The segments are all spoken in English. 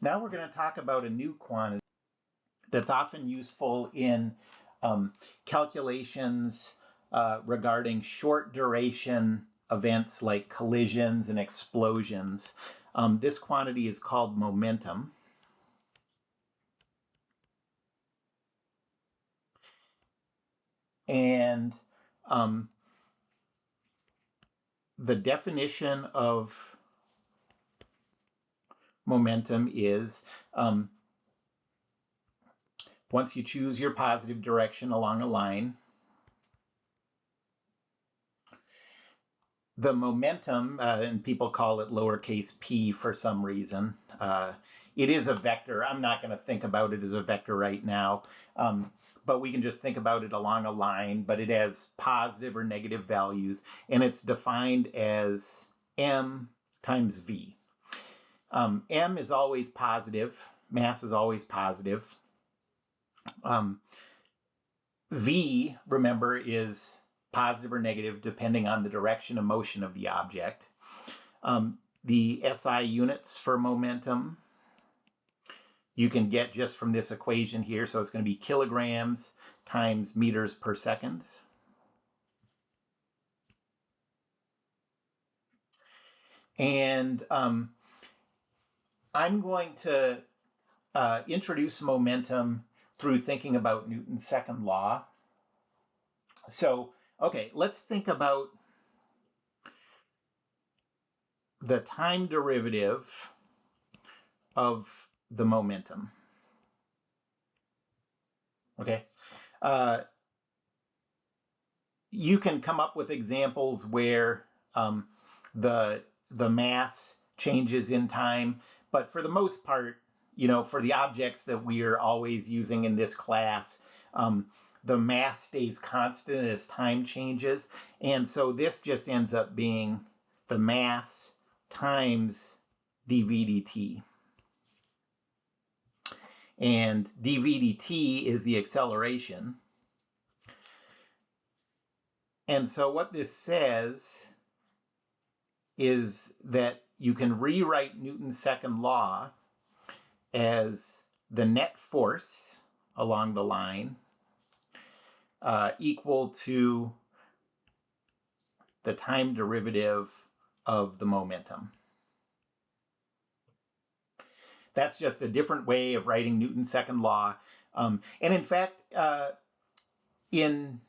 Now we're going to talk about a new quantity that's often useful in calculations regarding short duration events like collisions and explosions. This quantity is called momentum. And the definition of momentum is once you choose your positive direction along a line, the momentum, and people call it lowercase p for some reason. It is a vector. I'm not going to think about it as a vector right now, but we can just think about it along a line, but it has positive or negative values, and it's defined as m times v. M is always positive. Mass is always positive. V, remember, is positive or negative depending on the direction of motion of the object. The SI units for momentum you can get just from this equation here. So it's going to be kilograms times meters per second. And I'm going to introduce momentum through thinking about Newton's second law. So, okay, let's think about the time derivative of the momentum. Okay. You can come up with examples where the mass changes in time, but for the most part, for the objects that we are always using in this class, the mass stays constant as time changes. And so this just ends up being the mass times dv dt. And dv dt is the acceleration. And so what this says is that you can rewrite Newton's second law as the net force along the line equal to the time derivative of the momentum. That's just a different way of writing Newton's second law. And in fact, in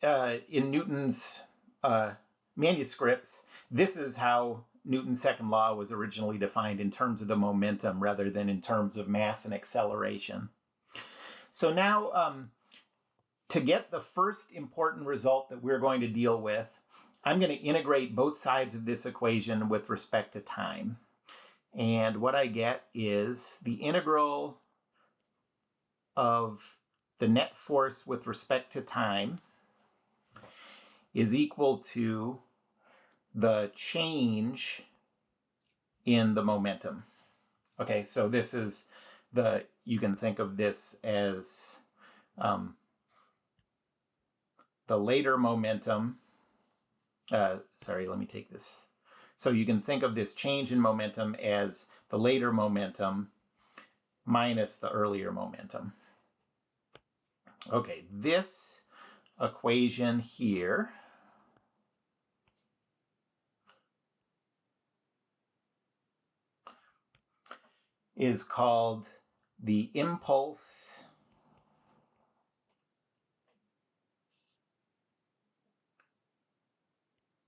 Newton's manuscripts, this is how Newton's second law was originally defined, in terms of the momentum rather than in terms of mass and acceleration. So now, to get the first important result that we're going to deal with, I'm going to integrate both sides of this equation with respect to time. And what I get is the integral of the net force with respect to time is equal to the change in the momentum. Okay, so this is you can think of this as the later momentum. Sorry, let me take this. So you can think of this change in momentum as the later momentum minus the earlier momentum. Okay, this equation here is called the impulse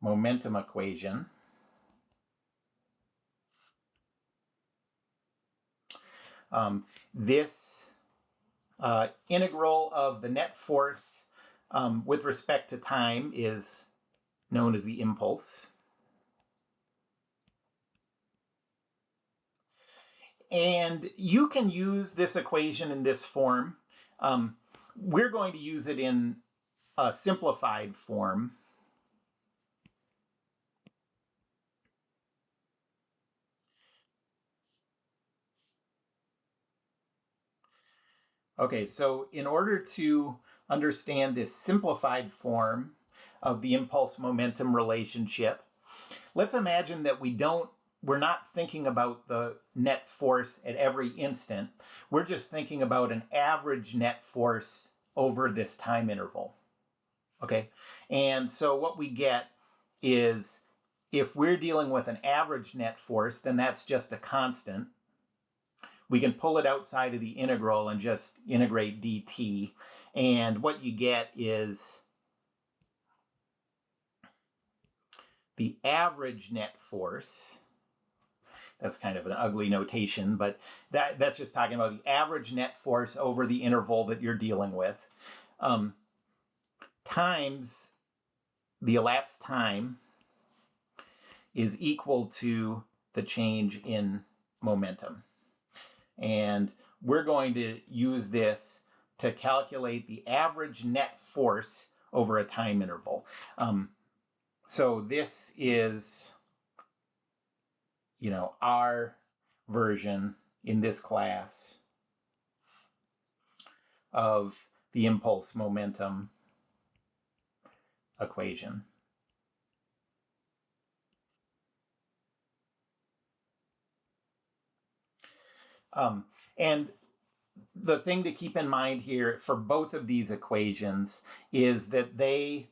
momentum equation. This integral of the net force with respect to time is known as the impulse. And you can use this equation in this form. We're going to use it in a simplified form. Okay, so in order to understand this simplified form of the impulse-momentum relationship, let's imagine that we don't we're not thinking about the net force at every instant. We're just thinking about an average net force over this time interval. Okay, and so what we get is, if we're dealing with an average net force, then that's just a constant. We can pull it outside of the integral and just integrate dt. And what you get is the average net force. That's kind of an ugly notation, but that's just talking about the average net force over the interval that you're dealing with, times the elapsed time is equal to the change in momentum. And we're going to use this to calculate the average net force over a time interval. So this is, our version in this class of the impulse momentum equation. And the thing to keep in mind here for both of these equations is that they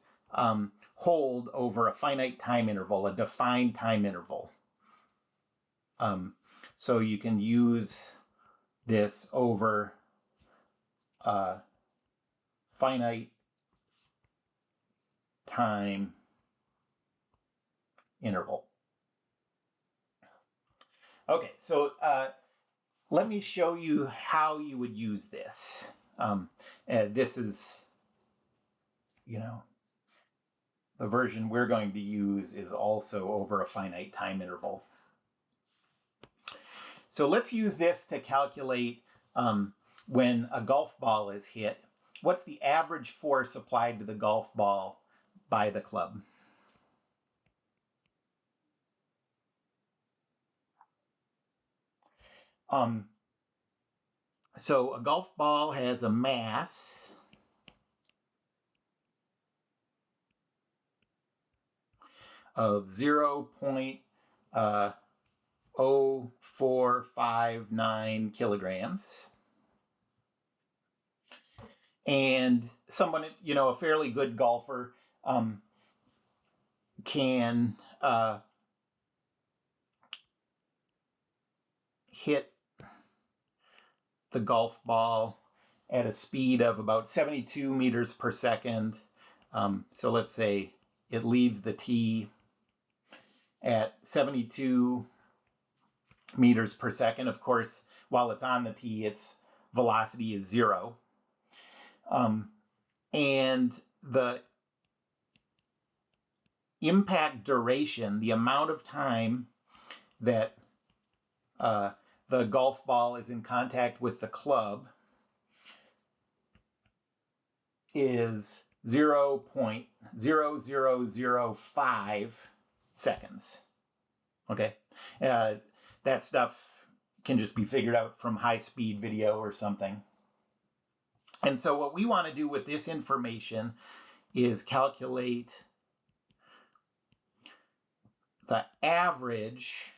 hold over a finite time interval, a defined time interval. So you can use this over a finite time interval. Okay, so let me show you how you would use this. This is, the version we're going to use is also over a finite time interval. So let's use this to calculate when a golf ball is hit, what's the average force applied to the golf ball by the club? So a golf ball has a mass of 0.0459 kilograms. And someone, a fairly good golfer can hit the golf ball at a speed of about 72 meters per second. So let's say it leaves the tee at 72 meters per second. Of course, while it's on the tee, its velocity is 0. And the impact duration, the amount of time that the golf ball is in contact with the club, is 0.0005 seconds. Okay, that stuff can just be figured out from high-speed video or something. And so what we want to do with this information is calculate the average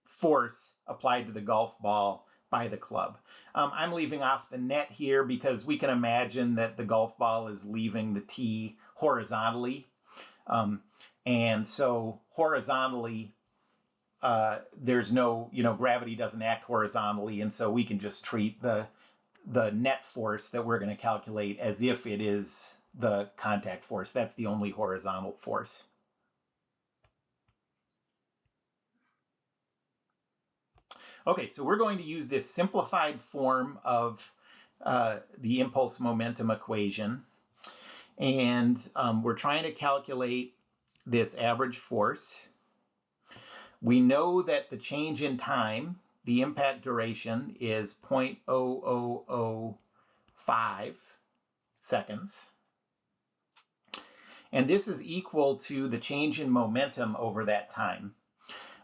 force applied to the golf ball by the club. I'm leaving off the net here because we can imagine that the golf ball is leaving the tee horizontally. And so horizontally, there's no, gravity doesn't act horizontally. And so we can just treat the net force that we're going to calculate as if it is the contact force. That's the only horizontal force. Okay, so we're going to use this simplified form of the impulse momentum equation. And we're trying to calculate this average force. We know that the change in time, the impact duration, is 0.0005 seconds. And this is equal to the change in momentum over that time.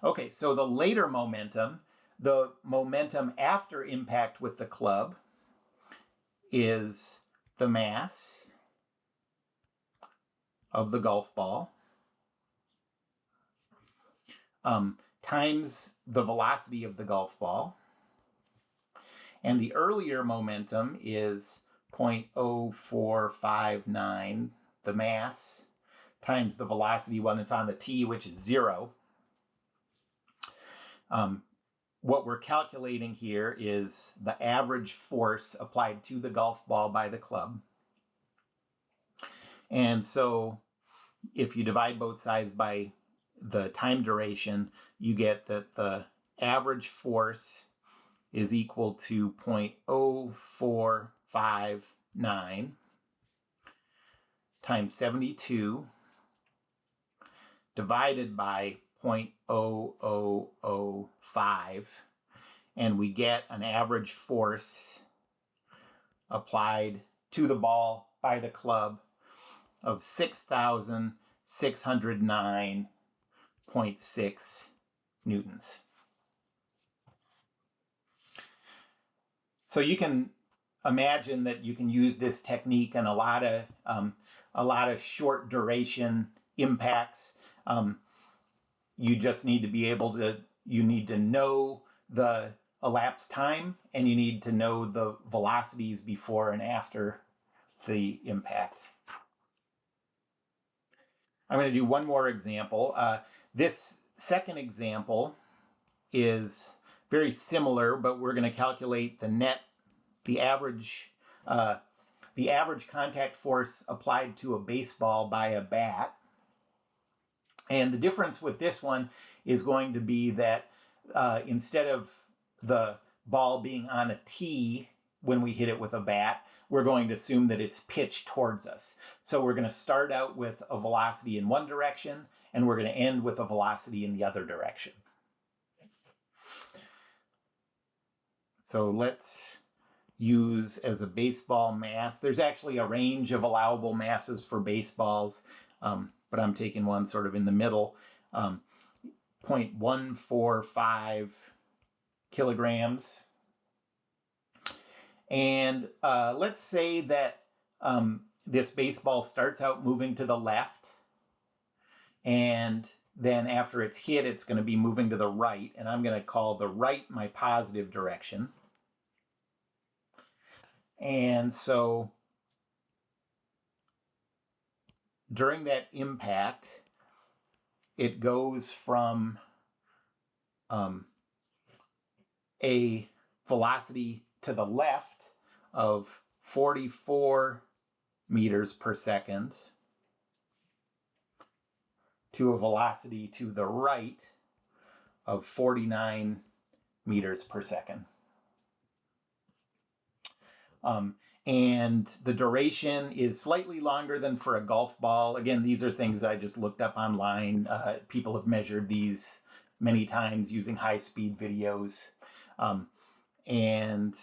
Okay, so the later momentum, the momentum after impact with the club, is the mass of the golf ball times the velocity of the golf ball. And the earlier momentum is 0.0459, the mass, times the velocity when it's on the tee, which is 0. What we're calculating here is the average force applied to the golf ball by the club. And so if you divide both sides by the time duration, you get that the average force is equal to 0.0459 times 72 divided by 0.0005, and we get an average force applied to the ball by the club of 6,609.6 newtons. So you can imagine that you can use this technique in a lot of short duration impacts. You just need to be able to, you need to know the elapsed time, and you need to know the velocities before and after the impact. I'm going to do one more example. This second example is very similar, but we're going to calculate the average contact force applied to a baseball by a bat. And the difference with this one is going to be that instead of the ball being on a tee when we hit it with a bat, we're going to assume that it's pitched towards us. So we're going to start out with a velocity in one direction, and we're going to end with a velocity in the other direction. So let's use as a baseball mass. There's actually a range of allowable masses for baseballs, but I'm taking one sort of in the middle, 0.145 kilograms. And let's say that this baseball starts out moving to the left, and then after it's hit, it's going to be moving to the right, and I'm going to call the right my positive direction. And so during that impact, it goes from a velocity to the left of 44 meters per second to a velocity to the right of 49 meters per second. And the duration is slightly longer than for a golf ball. Again, these are things that I just looked up online. People have measured these many times using high-speed videos. And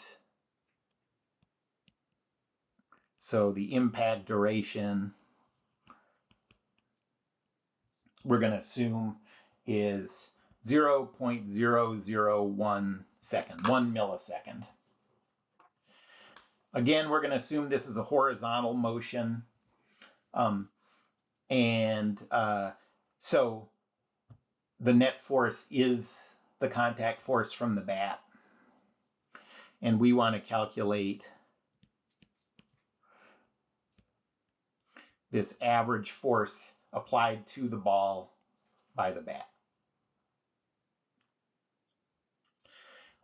so the impact duration, we're going to assume, is 0.001 second, 1 millisecond. Again, we're going to assume this is a horizontal motion. So the net force is the contact force from the bat. And we want to calculate this average force applied to the ball by the bat.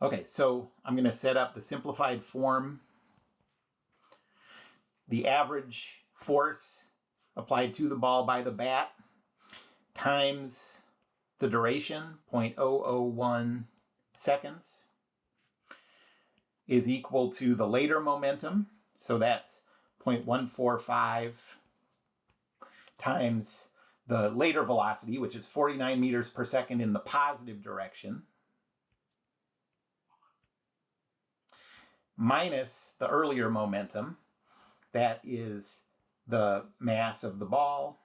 Okay, so I'm going to set up the simplified form. The average force applied to the ball by the bat times the duration, 0.001 seconds, is equal to the later momentum. So that's 0.145 times the later velocity, which is 49 meters per second in the positive direction, minus the earlier momentum. That is the mass of the ball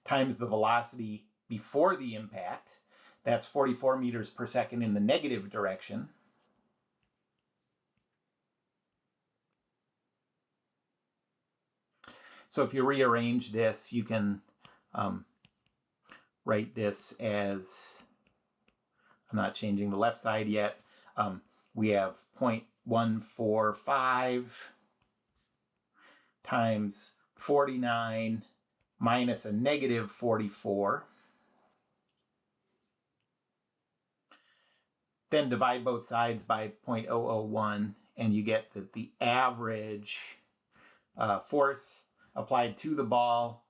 times the velocity before the impact. That's 44 meters per second in the negative direction. So if you rearrange this, you can write this as, I'm not changing the left side yet. We have 0.145 times 49 minus a negative 44. Then divide both sides by 0.001, and you get that the average force applied to the ball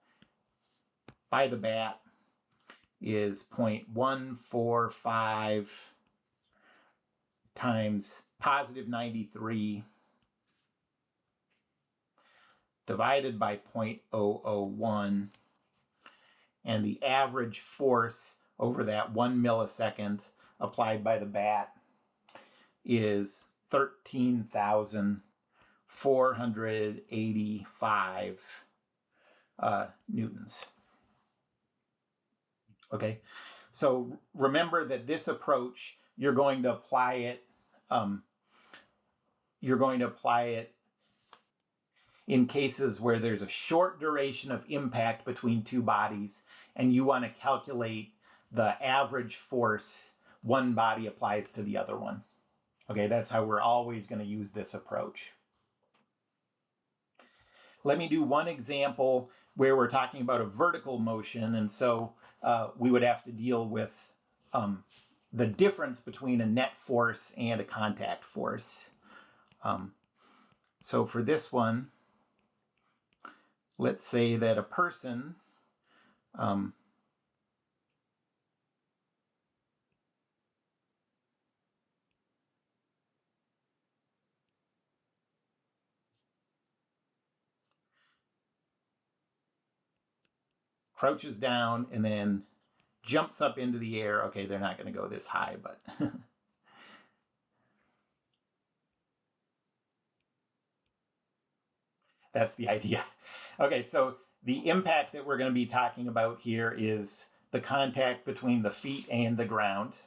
by the bat is 0.145 times positive 93 divided by 0.001, and the average force over that 1 millisecond applied by the bat is 13,485 newtons. Okay, so remember that this approach, you're going to apply it in cases where there's a short duration of impact between two bodies and you want to calculate the average force one body applies to the other one. Okay, that's how we're always going to use this approach. Let me do one example where we're talking about a vertical motion, and so we would have to deal with the difference between a net force and a contact force. So for this one, let's say that a person crouches down and then jumps up into the air. Okay, they're not going to go this high, but that's the idea. Okay, so the impact that we're going to be talking about here is the contact between the feet and the ground.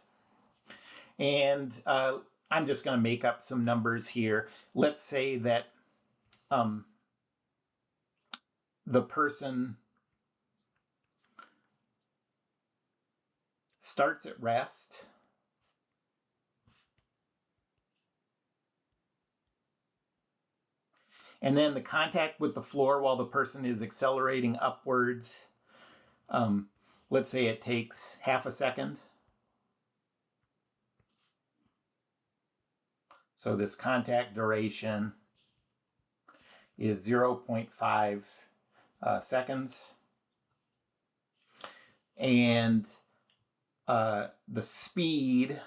And I'm just going to make up some numbers here. Let's say that the person starts at rest, and then the contact with the floor while the person is accelerating upwards, let's say it takes half a second. So this contact duration is 0.5 seconds. And the speed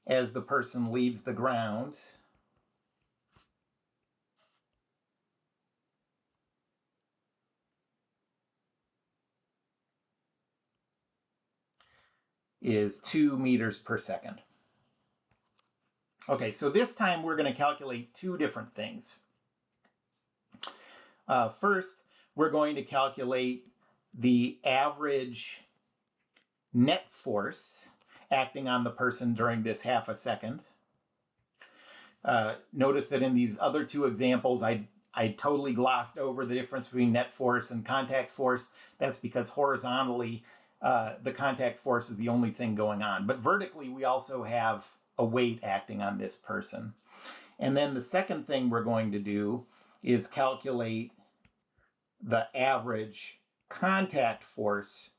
as the person leaves the ground is 2 meters per second. Okay, so this time we're going to calculate two different things. First, we're going to calculate the average net force acting on the person during this half a second. Notice that in these other two examples, I totally glossed over the difference between net force and contact force. That's because horizontally, the contact force is the only thing going on. But vertically, we also have a weight acting on this person. And then the second thing we're going to do is calculate the average contact force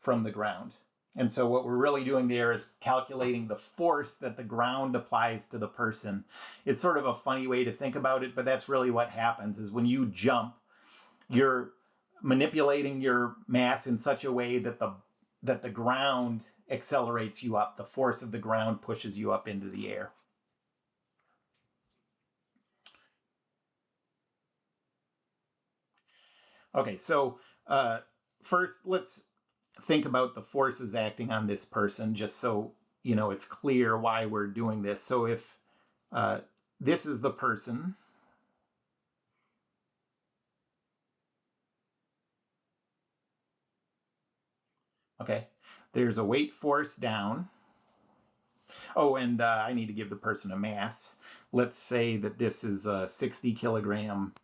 from the ground. And so what we're really doing there is calculating the force that the ground applies to the person. It's sort of a funny way to think about it, but that's really what happens is when you jump, you're manipulating your mass in such a way that the ground accelerates you up. The force of the ground pushes you up into the air. Okay, so first let's think about the forces acting on this person, just so you know it's clear why we're doing this. So if this is the person, okay, there's a weight force down. Oh, and I need to give the person a mass. Let's say that this is a 60 kilogram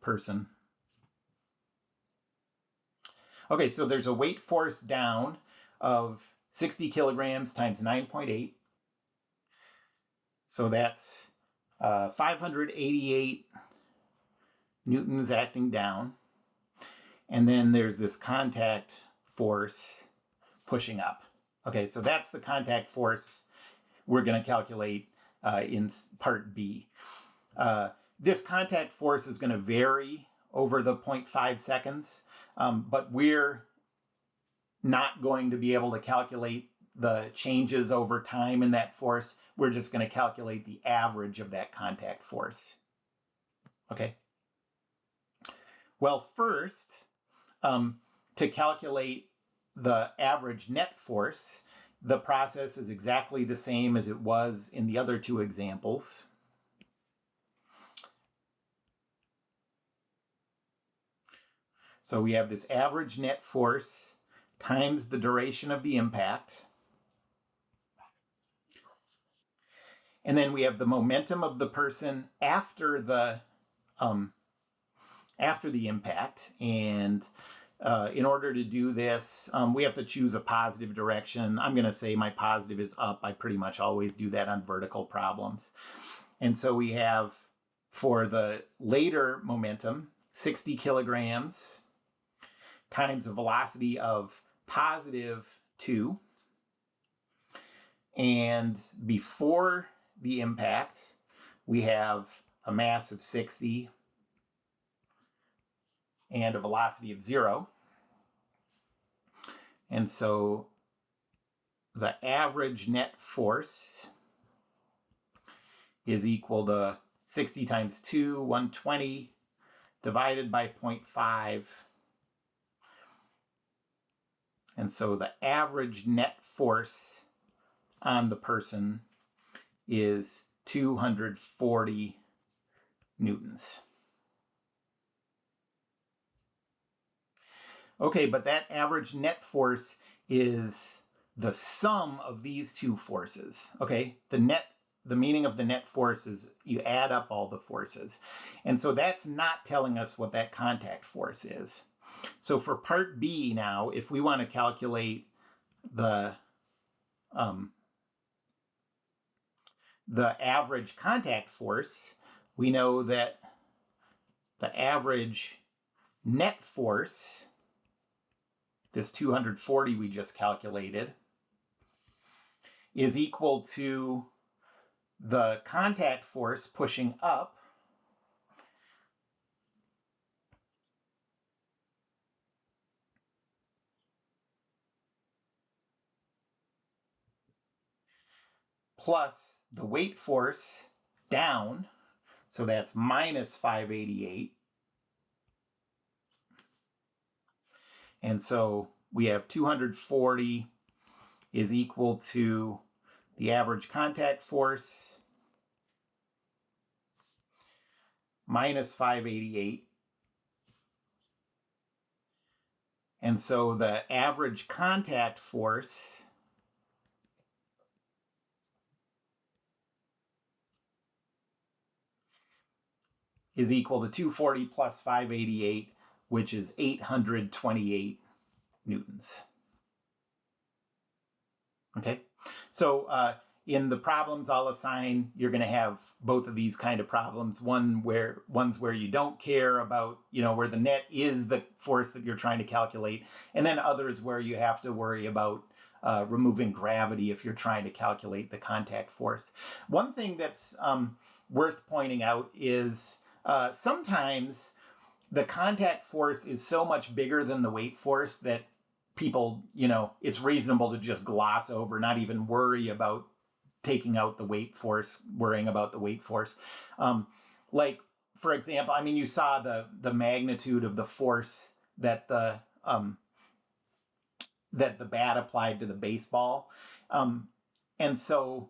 person. Okay, so there's a weight force down of 60 kilograms times 9.8. So that's 588 newtons acting down. And then there's this contact force pushing up. Okay, so that's the contact force we're going to calculate in part B. This contact force is going to vary over the 0.5 seconds, but we're not going to be able to calculate the changes over time in that force. We're just going to calculate the average of that contact force. Okay. Well, first, to calculate the average net force, the process is exactly the same as it was in the other two examples. So we have this average net force times the duration of the impact. And then we have the momentum of the person after the impact. And in order to do this, we have to choose a positive direction. I'm going to say my positive is up. I pretty much always do that on vertical problems. And so we have, for the later momentum, 60 kilograms times a velocity of positive 2. And before the impact, we have a mass of 60 and a velocity of 0. And so the average net force is equal to 60 times 2, 120, divided by 0.5. And so the average net force on the person is 240 newtons. Okay, but that average net force is the sum of these two forces. Okay, the meaning of the net force is you add up all the forces. And so that's not telling us what that contact force is. So for part B now, if we want to calculate the average contact force, we know that the average net force, this 240 we just calculated, is equal to the contact force pushing up plus the weight force down, so that's minus 588. And so we have 240 is equal to the average contact force minus 588. And so the average contact force is equal to 240 plus 588, which is 828 newtons. Okay, so in the problems I'll assign, you're going to have both of these kind of problems. Ones where you don't care about, where the net is the force that you're trying to calculate, and then others where you have to worry about removing gravity if you're trying to calculate the contact force. One thing that's worth pointing out is sometimes the contact force is so much bigger than the weight force that people, it's reasonable to just gloss over, not even worry about taking out the weight force, worrying about the weight force. Like, for example, you saw the magnitude of the force that the bat applied to the baseball. And so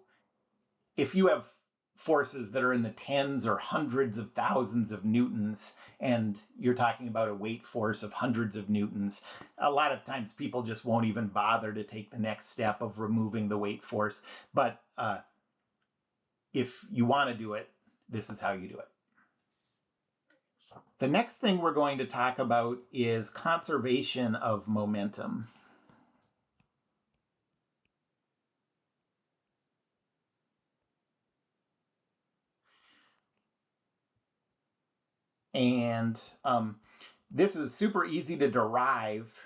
if you have forces that are in the tens or hundreds of thousands of newtons, and you're talking about a weight force of hundreds of newtons, a lot of times people just won't even bother to take the next step of removing the weight force. But if you want to do it, this is how you do it. The next thing we're going to talk about is conservation of momentum. And this is super easy to derive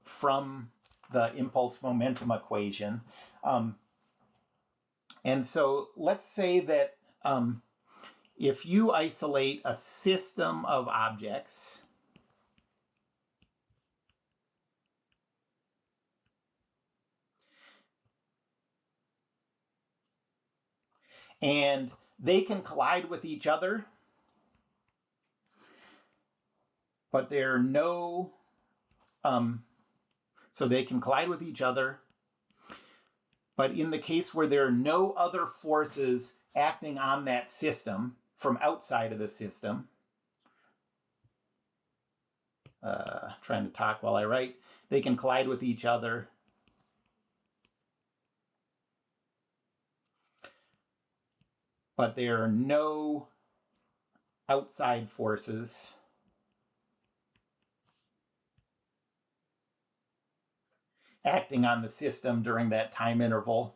from the impulse momentum equation. And so let's say that if you isolate a system of objects, and they can collide with each other, but there are no, so they can collide with each other, but in the case where there are no other forces acting on that system from outside of the system, trying to talk while I write, they can collide with each other, but there are no outside forces acting on the system during that time interval.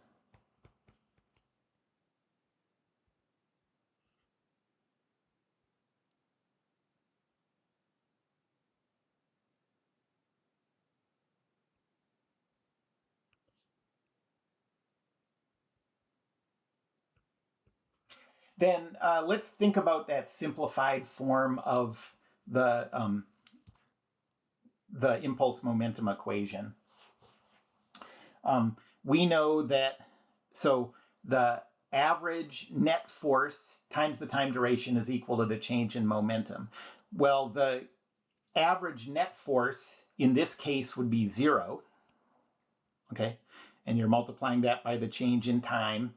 Then let's think about that simplified form of the impulse momentum equation. We know that, so the average net force times the time duration is equal to the change in momentum. Well, the average net force in this case would be 0, okay? And you're multiplying that by the change in time,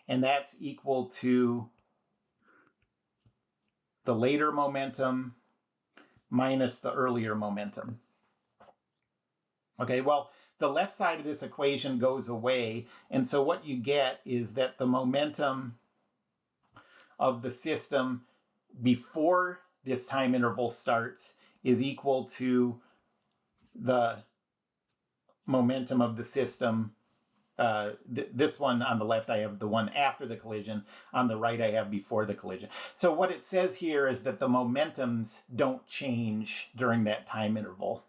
and that's equal to the later momentum minus the earlier momentum. Okay, well, the left side of this equation goes away, and so what you get is that the momentum of the system before this time interval starts is equal to the momentum of the system. This one on the left, I have the one after the collision. On the right, I have before the collision. So what it says here is that the momentums don't change during that time interval.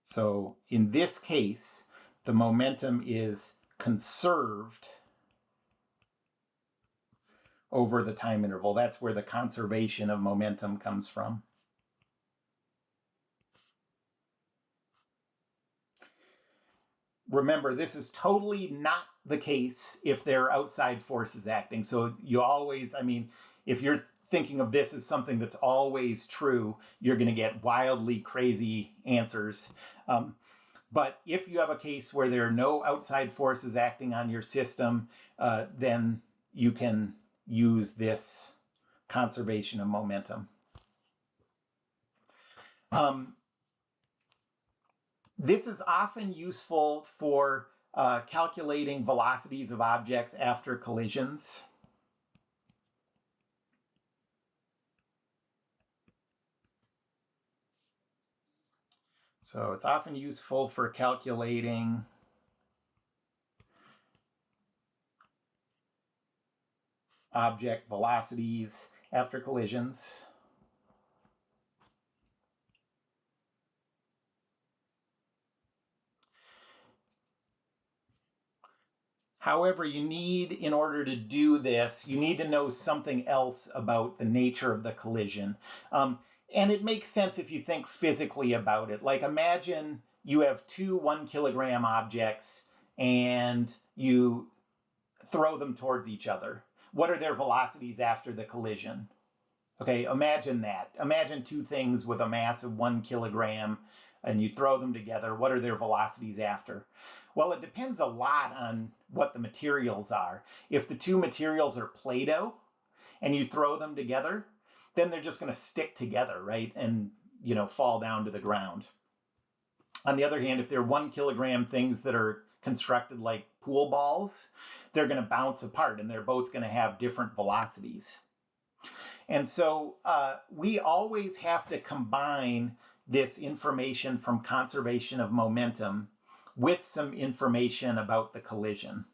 So in this case, the momentum is conserved over the time interval. That's where the conservation of momentum comes from. Remember, this is totally not the case if there are outside forces acting. So you always, I mean, if you're thinking of this as something that's always true, you're going to get wildly crazy answers. But if you have a case where there are no outside forces acting on your system, then you can use this conservation of momentum. This is often useful for calculating velocities of objects after collisions. So it's often useful for calculating object velocities after collisions. However, you need, in order to do this, you need to know something else about the nature of the collision. And it makes sense if you think physically about it. Like imagine you have two 1 kilogram objects and you throw them towards each other. What are their velocities after the collision? Okay, imagine that. Imagine two things with a mass of 1 kilogram and you throw them together. What are their velocities after? Well, it depends a lot on what the materials are. If the two materials are Play-Doh and you throw them together, then they're just going to stick together, right? And, you know, fall down to the ground. On the other hand, if they're 1 kilogram things that are constructed like pool balls, they're going to bounce apart and they're both going to have different velocities. And so we always have to combine this information from conservation of momentum with some information about the collision.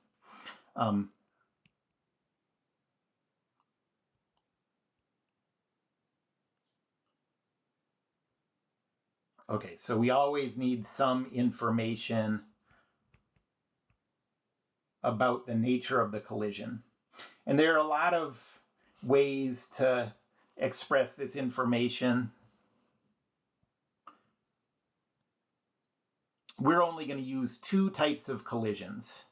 Okay, so we always need some information about the nature of the collision. And there are a lot of ways to express this information. We're only going to use two types of collisions.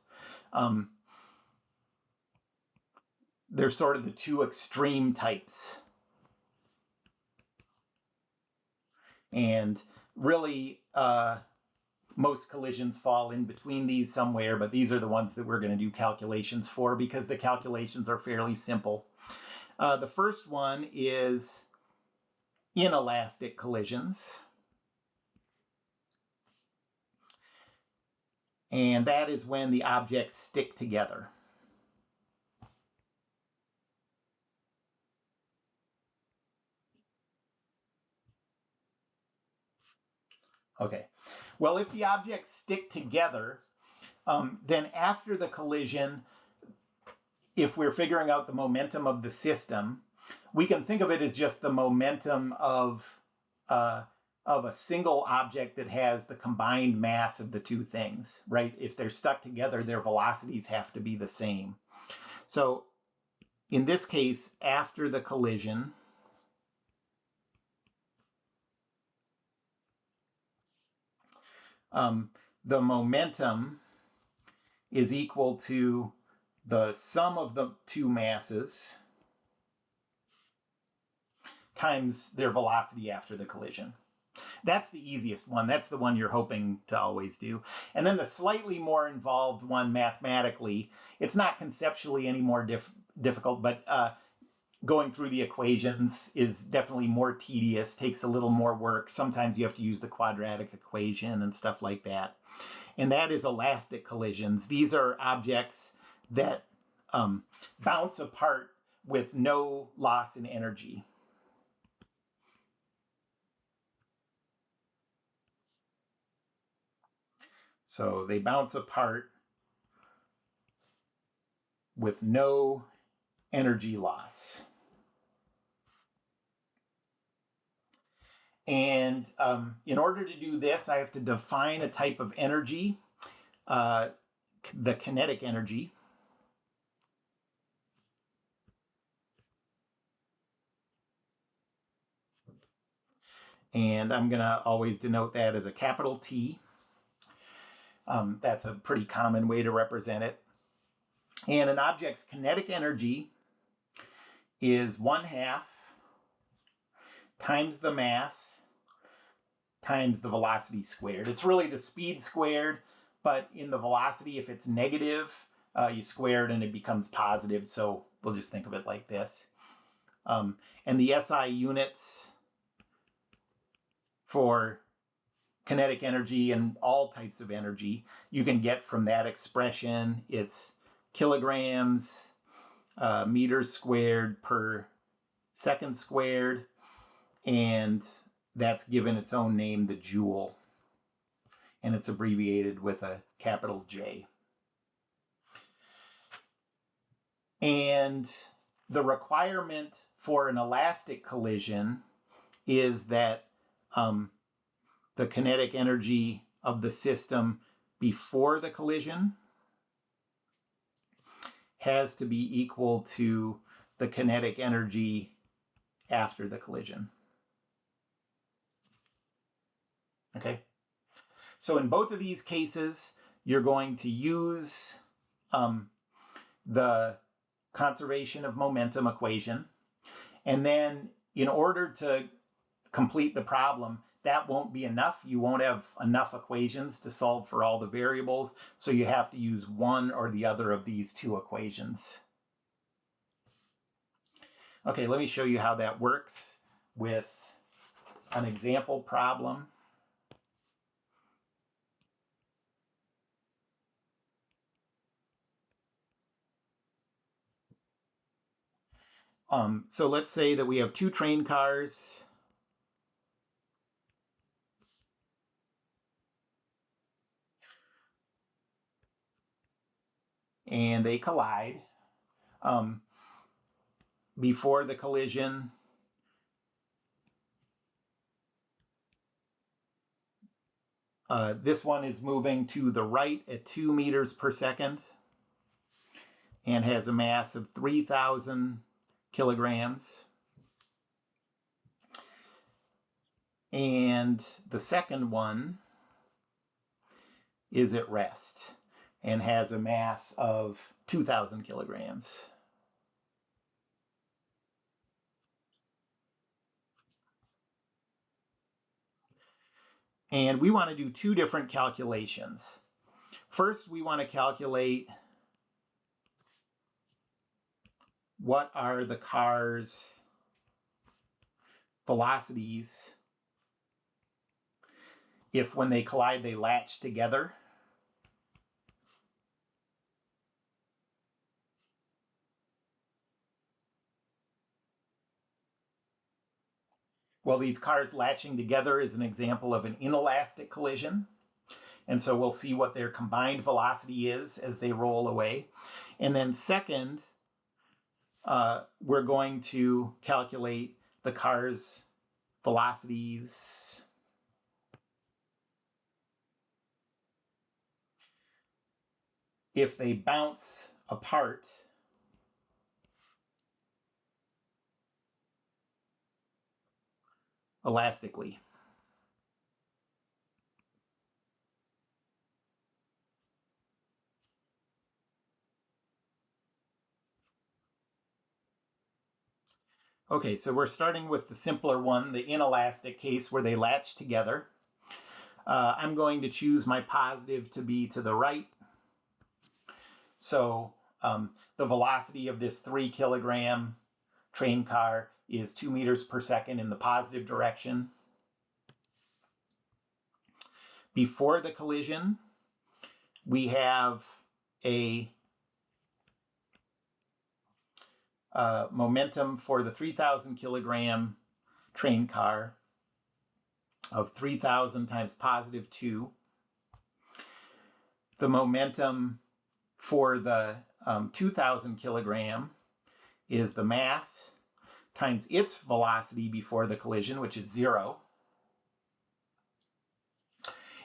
They're sort of the two extreme types. And really, most collisions fall in between these somewhere, but these are the ones that we're going to do calculations for because the calculations are fairly simple. The first one is inelastic collisions. And that is when the objects stick together. Okay, well, if the objects stick together, then after the collision, if we're figuring out the momentum of the system, we can think of it as just the momentum of a single object that has the combined mass of the two things, right? If they're stuck together, their velocities have to be the same. So in this case, after the collision, the momentum is equal to the sum of the two masses times their velocity after the collision. That's the easiest one. That's the one you're hoping to always do. And then the slightly more involved one mathematically, it's not conceptually any more difficult, but going through the equations is definitely more tedious, takes a little more work. Sometimes you have to use the quadratic equation and stuff like that. And that is elastic collisions. These are objects that bounce apart with no loss in energy. So they bounce apart with no energy loss. And in order to do this, I have to define a type of energy, the kinetic energy. And I'm going to always denote that as a capital T. That's a pretty common way to represent it. And an object's kinetic energy is 1/2 times the mass times the velocity squared. It's really the speed squared, but in the velocity, if it's negative, you square it and it becomes positive. So we'll just think of it like this. And the SI units for kinetic energy and all types of energy you can get from that expression. It's kilograms meters squared per second squared, and that's given its own name, the joule, and it's abbreviated with a capital J. And the requirement for an elastic collision is that the kinetic energy of the system before the collision has to be equal to the kinetic energy after the collision. Okay? So in both of these cases, you're going to use the conservation of momentum equation. And then in order to complete the problem, that won't be enough. You won't have enough equations to solve for all the variables, so you have to use one or the other of these two equations. Okay, let me show you how that works with an example problem. So let's say that we have two train cars. And they collide. Before the collision, this one is moving to the right at 2 meters per second and has a mass of 3,000 kilograms. And the second one is at rest and has a mass of 2,000 kilograms. And we want to do two different calculations. First, we want to calculate what are the car's velocities if when they collide they latch together. Well, these cars latching together is an example of an inelastic collision. And so we'll see what their combined velocity is as they roll away. And then second, we're going to calculate the car's velocities if they bounce apart elastically. Okay, so we're starting with the simpler one, the inelastic case where they latch together. I'm going to choose my positive to be to the right. So the velocity of this 3 kilogram train car is 2 meters per second in the positive direction. Before the collision, we have a momentum for the 3,000 kilogram train car of 3,000 times positive 2. The momentum for the 2,000 kilogram is the mass times its velocity before the collision, which is 0.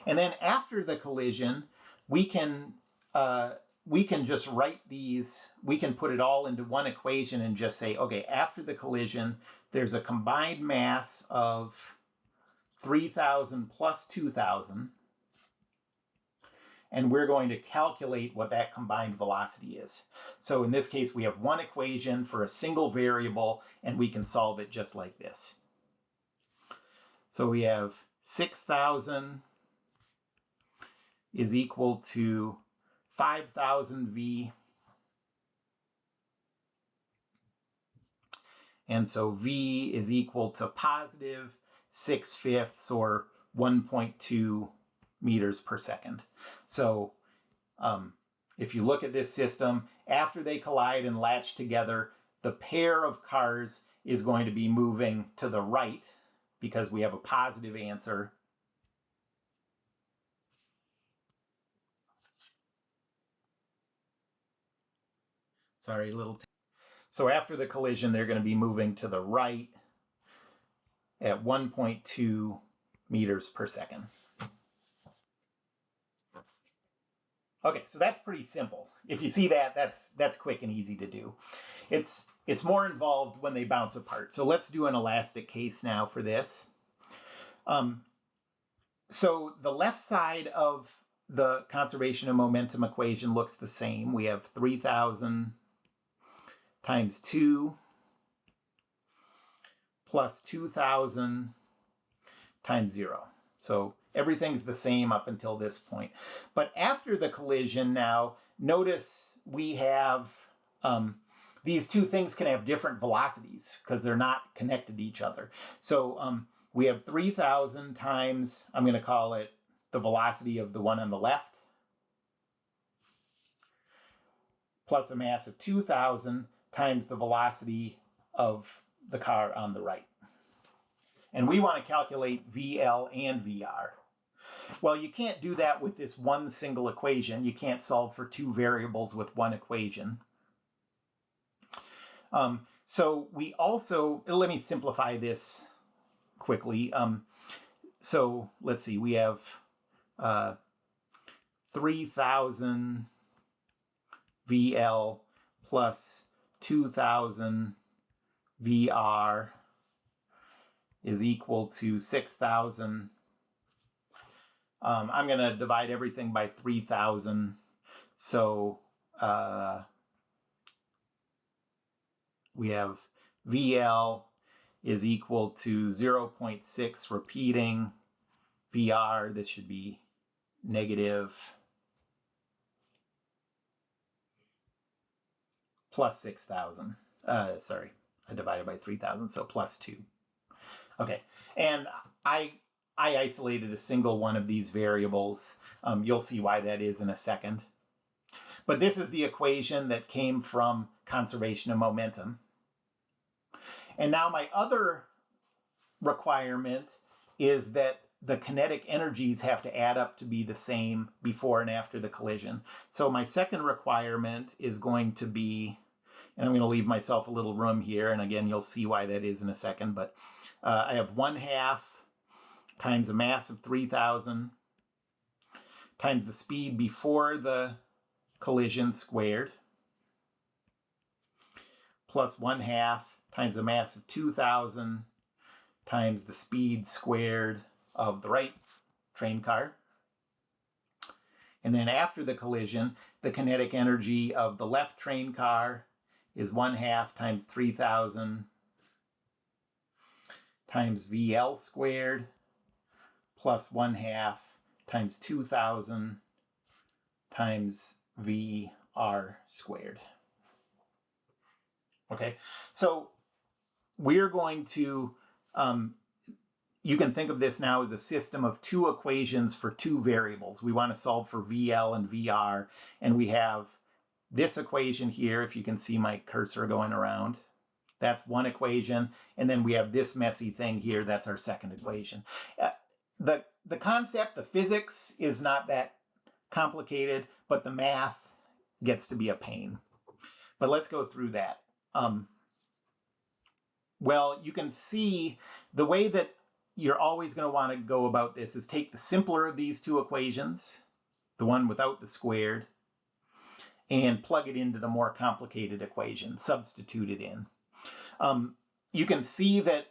And then after the collision, we can just write these, we can put it all into one equation and just say, okay, after the collision, there's a combined mass of 3,000 plus 2,000. And we're going to calculate what that combined velocity is. So in this case, we have one equation for a single variable, and we can solve it just like this. So we have 6,000 is equal to 5,000 V. And so V is equal to positive 6/5 or 1.2 meters per second. So if you look at this system, after they collide and latch together, the pair of cars is going to be moving to the right because we have a positive answer. Sorry, so after the collision, they're going to be moving to the right at 1.2 meters per second. Okay, so that's pretty simple. If you see that, that's quick and easy to do. It's more involved when they bounce apart. So let's do an elastic case now for this. So the left side of the conservation of momentum equation looks the same. We have 3,000 times 2 plus 2,000 times 0. So everything's the same up until this point. But after the collision now, notice we have, these two things can have different velocities because they're not connected to each other. So we have 3,000 times, I'm going to call it the velocity of the one on the left, plus a mass of 2,000 times the velocity of the car on the right. And we want to calculate VL and VR. Well, you can't do that with this one single equation. You can't solve for two variables with one equation. So we also, let me simplify this quickly. So let's see, we have 3,000 VL plus 2,000 VR is equal to 6,000. I'm going to divide everything by 3,000. So we have VL is equal to 0.6 repeating. VR, this should be negative plus 6,000. Sorry, I divided by 3,000, so plus 2. Okay, and I isolated a single one of these variables. You'll see why that is in a second. But this is the equation that came from conservation of momentum. And now my other requirement is that the kinetic energies have to add up to be the same before and after the collision. So my second requirement is going to be, and I'm going to leave myself a little room here, and again, you'll see why that is in a second, but I have 1/2 times a mass of 3,000 times the speed before the collision squared, plus 1/2 times the mass of 2,000 times the speed squared of the right train car. And then after the collision, the kinetic energy of the left train car is 1/2 times 3,000 times VL squared plus 1/2 times 2,000 times VR squared. Okay, so we're going to, you can think of this now as a system of two equations for two variables. We want to solve for VL and VR, and we have this equation here, if you can see my cursor going around. That's one equation, and then we have this messy thing here, that's our second equation. The concept, the physics, is not that complicated, but the math gets to be a pain. But let's go through that. Well, you can see the way that you're always going to want to go about this is take the simpler of these two equations, the one without the squared, and plug it into the more complicated equation, substitute it in. You can see that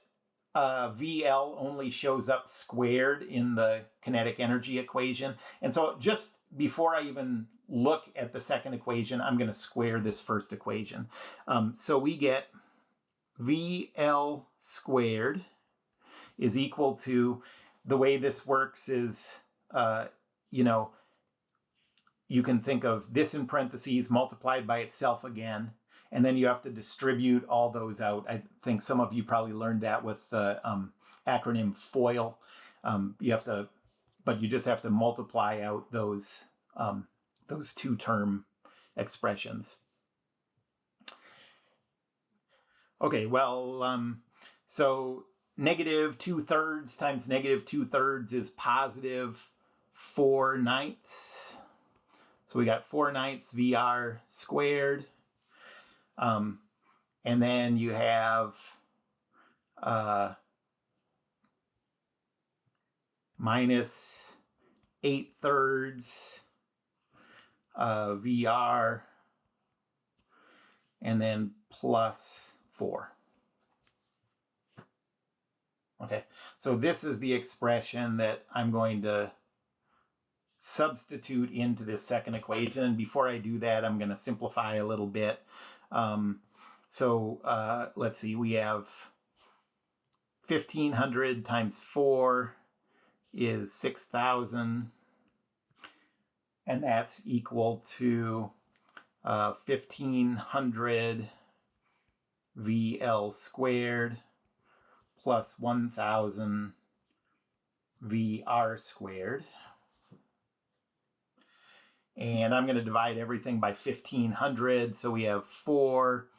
VL only shows up squared in the kinetic energy equation. And so just before I even look at the second equation, I'm going to square this first equation. So we get VL squared is equal to, the way this works is, you can think of this in parentheses multiplied by itself again, and then you have to distribute all those out. I think some of you probably learned that with the acronym FOIL. But you just have to multiply out those two-term expressions. Okay, well, so negative 2/3 times negative 2/3 is positive 4/9. So we got 4/9 VR squared. And then you have minus 8/3 VR, and then plus 4. Okay, so this is the expression that I'm going to substitute into this second equation. Before I do that, I'm going to simplify a little bit. Let's see, we have 1,500 times 4 is 6,000, and that's equal to 1,500 VL squared plus 1,000 VR squared. And I'm going to divide everything by 1,500, so we have 4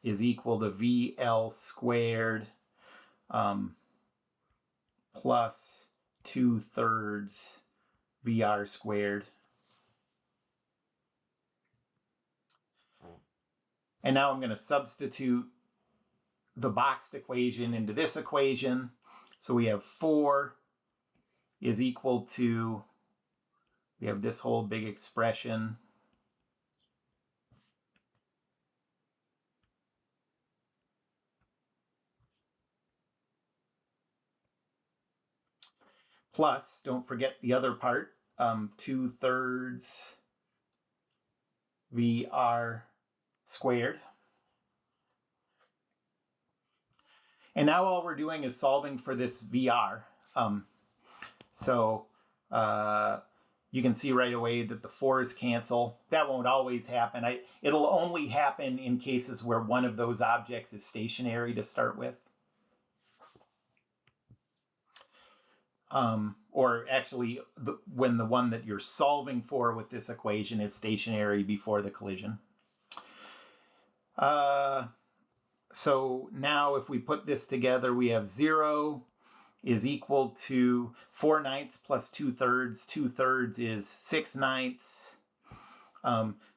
is equal to VL squared plus 2/3 VR squared. And now I'm going to substitute the boxed equation into this equation. So we have 4 is equal to, we have this whole big expression, plus, don't forget the other part, 2/3 VR squared. And now all we're doing is solving for this VR. So you can see right away that the 4's cancel. That won't always happen. It'll only happen in cases where one of those objects is stationary to start with. Or actually, when the one that you're solving for with this equation is stationary before the collision. So now if we put this together, we have 0 is equal to 4/9 plus 2/3. 2/3 is 6/9.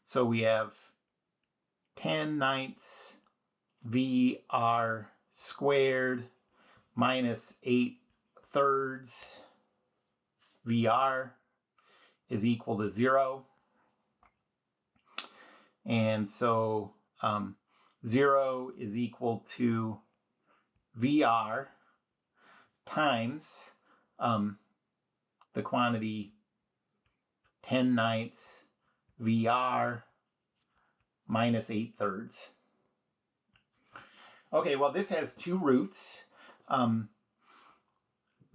So we have 10/9 VR squared minus 8/3 VR is equal to 0. And so 0 is equal to VR times the quantity 10/9 VR minus 8/3. Okay, well, this has 2 roots.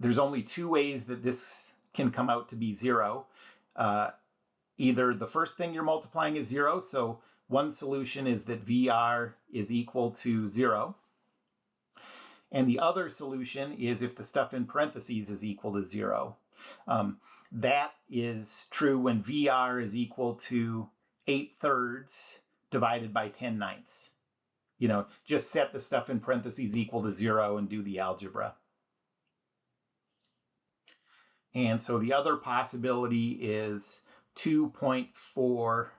There's only 2 ways that this can come out to be 0. Either the first thing you're multiplying is 0, so one solution is that VR is equal to 0. And the other solution is if the stuff in parentheses is equal to 0. That is true when VR is equal to 8/3 divided by 10/9. You know, just set the stuff in parentheses equal to 0 and do the algebra. And so the other possibility is 2.4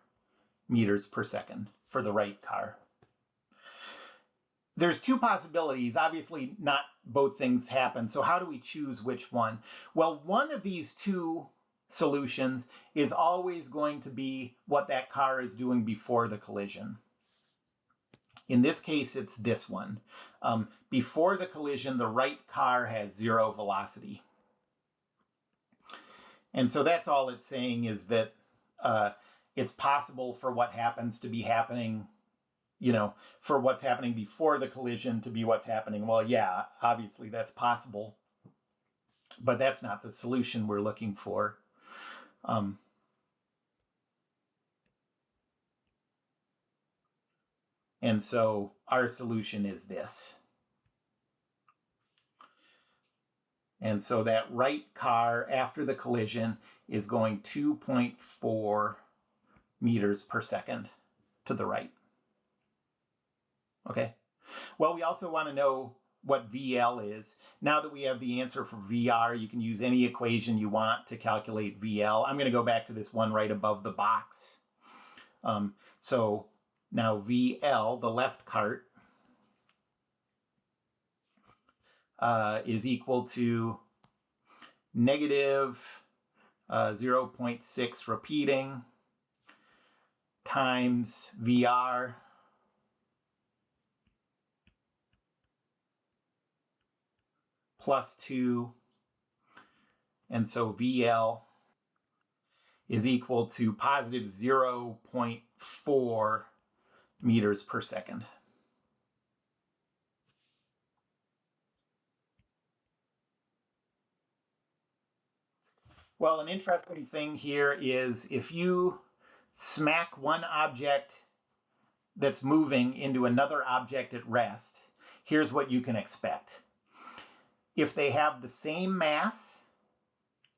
meters per second for the right car. There's 2 possibilities. Obviously, not both things happen. So how do we choose which one? Well, one of these 2 solutions is always going to be what that car is doing before the collision. In this case, it's this one. Before the collision, the right car has 0 velocity. And so that's all it's saying, is that it's possible for what happens to be happening, you know, for what's happening before the collision to be what's happening. Well, yeah, obviously that's possible, but that's not the solution we're looking for. And so our solution is this. And so that right car after the collision is going 2.4 meters per second to the right. Okay. Well, we also want to know what VL is. Now that we have the answer for VR, you can use any equation you want to calculate VL. I'm going to go back to this one right above the box. So now VL, the left cart, is equal to negative 0.6 repeating times VR plus 2. And so VL is equal to positive 0.4 meters per second. Well, an interesting thing here is if you smack one object that's moving into another object at rest, here's what you can expect. If they have the same mass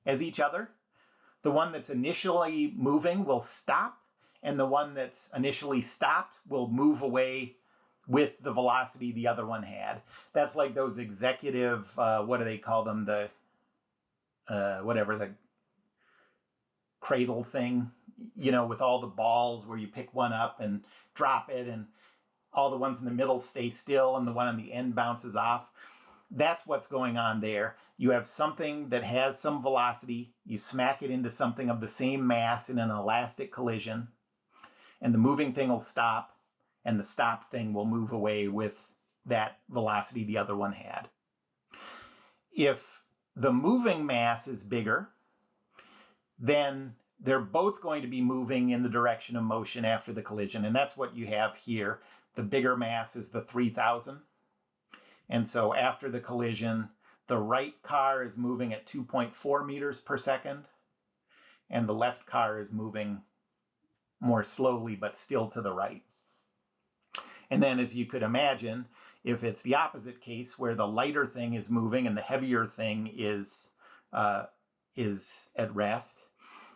as each other, the one that's initially moving will stop, and the one that's initially stopped will move away with the velocity the other one had. That's like those executive, what do they call them? The cradle thing, with all the balls where you pick one up and drop it, and all the ones in the middle stay still and the one on the end bounces off. That's what's going on there. You have something that has some velocity, you smack it into something of the same mass in an elastic collision, and the moving thing will stop, and the stop thing will move away with that velocity the other one had. If the moving mass is bigger, then they're both going to be moving in the direction of motion after the collision, and that's what you have here. The bigger mass is the 3,000. And so after the collision, the right car is moving at 2.4 meters per second, and the left car is moving more slowly, but still to the right. And then, as you could imagine, if it's the opposite case where the lighter thing is moving and the heavier thing is at rest,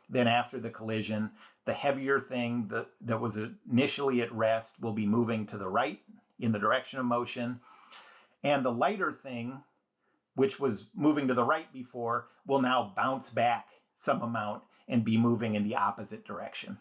then after the collision, the heavier thing that was initially at rest will be moving to the right in the direction of motion. And the lighter thing, which was moving to the right before, will now bounce back some amount and be moving in the opposite direction.